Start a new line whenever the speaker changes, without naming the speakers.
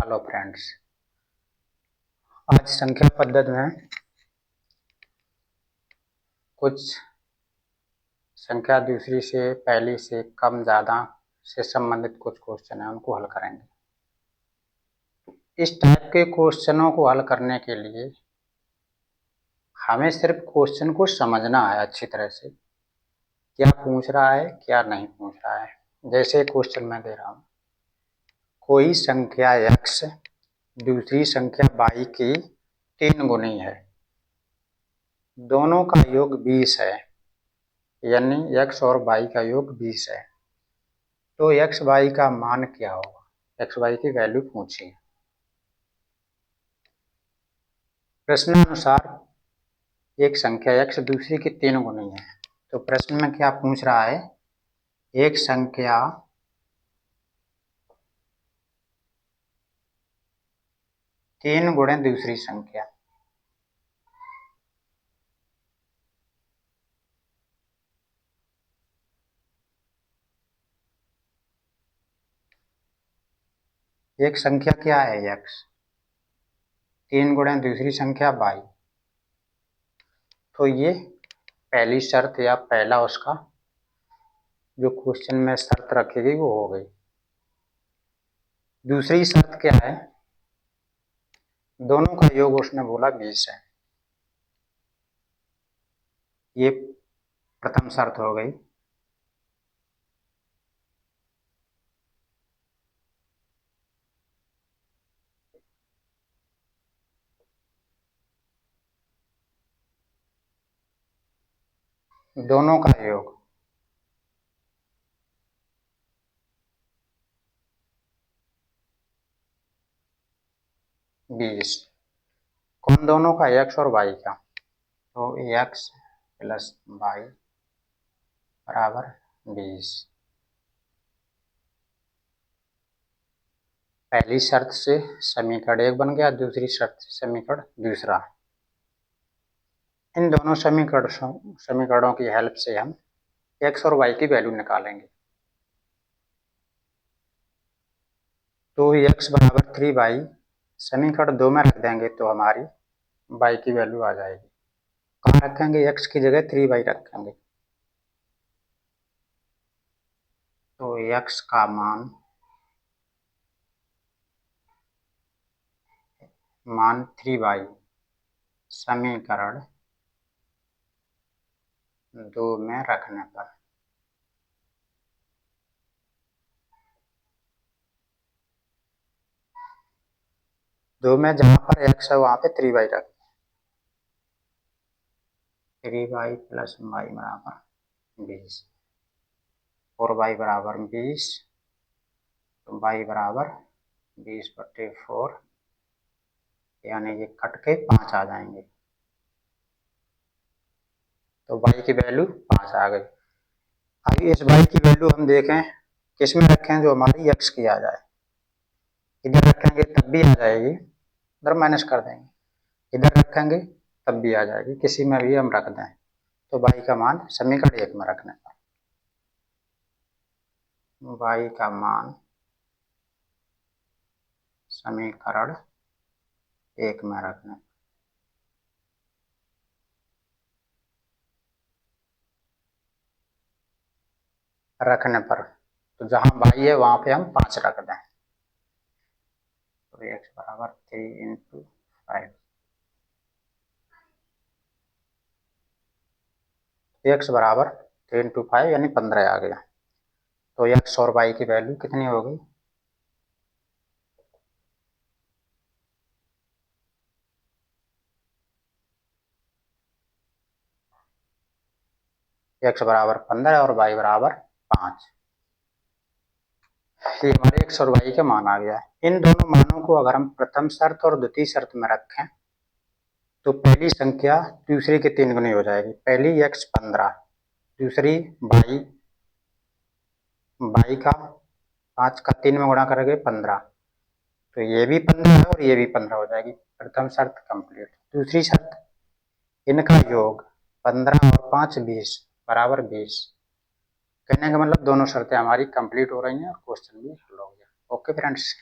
Hello friends, आज संख्या पद्धति में कुछ संख्या दूसरी से पहली से कम ज़्यादा से संबंधित कुछ क्वेश्चन हैं, उनको हल करेंगे। इस टाइप के क्वेश्चनों को हल करने के लिए हमें सिर्फ क्वेश्चन को समझना है अच्छी तरह से, क्या पूछ रहा है क्या नहीं पूछ रहा है। जैसे क्वेश्चन मैं दे रहा हूँ, कोई संख्या x दूसरी संख्या y की 3 गुनी है, दोनों का योग 20 है, यानी x और y का योग 20 है। तो x y का मान क्या होगा, x y की वैल्यू पूछिए। प्रश्नानुसार एक संख्या x दूसरी की 3 गुनी है, तो प्रश्न में क्या पूछ रहा है, एक संख्या तीन गुणे दूसरी संख्या। एक संख्या क्या है x, 3 गुणे दूसरी संख्या y। तो ये पहली शर्त या पहला उसका जो क्वेश्चन में शर्त रखेगी वो हो गई। दूसरी शर्त क्या है, दोनों का योग उसने बोला 20 है, ये प्रथम शर्त हो गई। दोनों का योग बीस, कौन दोनों का, x और y का। तो x प्लस y बराबर 20। पहली शर्त से समीकरण एक बन गया, दूसरी शर्त से समीकरण दूसरा। इन दोनों समीकरणों की हेल्प से हम x और y की वैल्यू निकालेंगे। तो x बराबर 3y समीकरण 2 में रख देंगे तो हमारी y की वैल्यू आ जाएगी। कहाँ रखेंगे, x की जगह 3y रखेंगे। तो x का मान 3y समीकरण 2 में रखने पर दो में जहां पर x है वहां पे 3y रखें। 3y प्लस y बराबर 20 और y बराबर 20, तो y बराबर 20/4, यानी ये कट के 5 आ जाएंगे। तो y की वैल्यू 5 आ गई। अब इस y की वैल्यू हम देखें किस में रखें, जो हमारी x की आ जाए। इधर रखेंगे तब भी आ जाएगी, इधर माइनस कर देंगे, इधर रखेंगे तब भी आ जाएगी, किसी में भी हम रख दें। तो y का मान समीकरण 1 में रखने पर y का मान समीकरण 1 में रखने पर तो जहां y है वहां पे हम 5 रख दें। तो x बराबर 3 × 5, x बराबर 3 × 5 यानी 15 आ गया। तो x और y की वैल्यू कितनी हो गई, x बराबर 15 और y बराबर 5। ये हमारे x और y के मान आ गया है। इन दोनों मानों को अगर हम प्रथम शर्त और द्वितीय शर्त में रखें तो पहली संख्या दूसरी की 3 गुनी हो जाएगी। पहली x 15, दूसरी y का 5 का 3 में गुणा करेंगे 15, तो ये भी 15 है और ये भी 15 हो जाएगी। प्रथम शर्त कंप्लीट। दूसरी शर्त, इनका योग 15 और 5 20 बराबर 20। कहने का मतलब दोनों शर्तें हमारी कंप्लीट हो रही हैं और क्वेश्चन भी हल हो गया। Okay friends.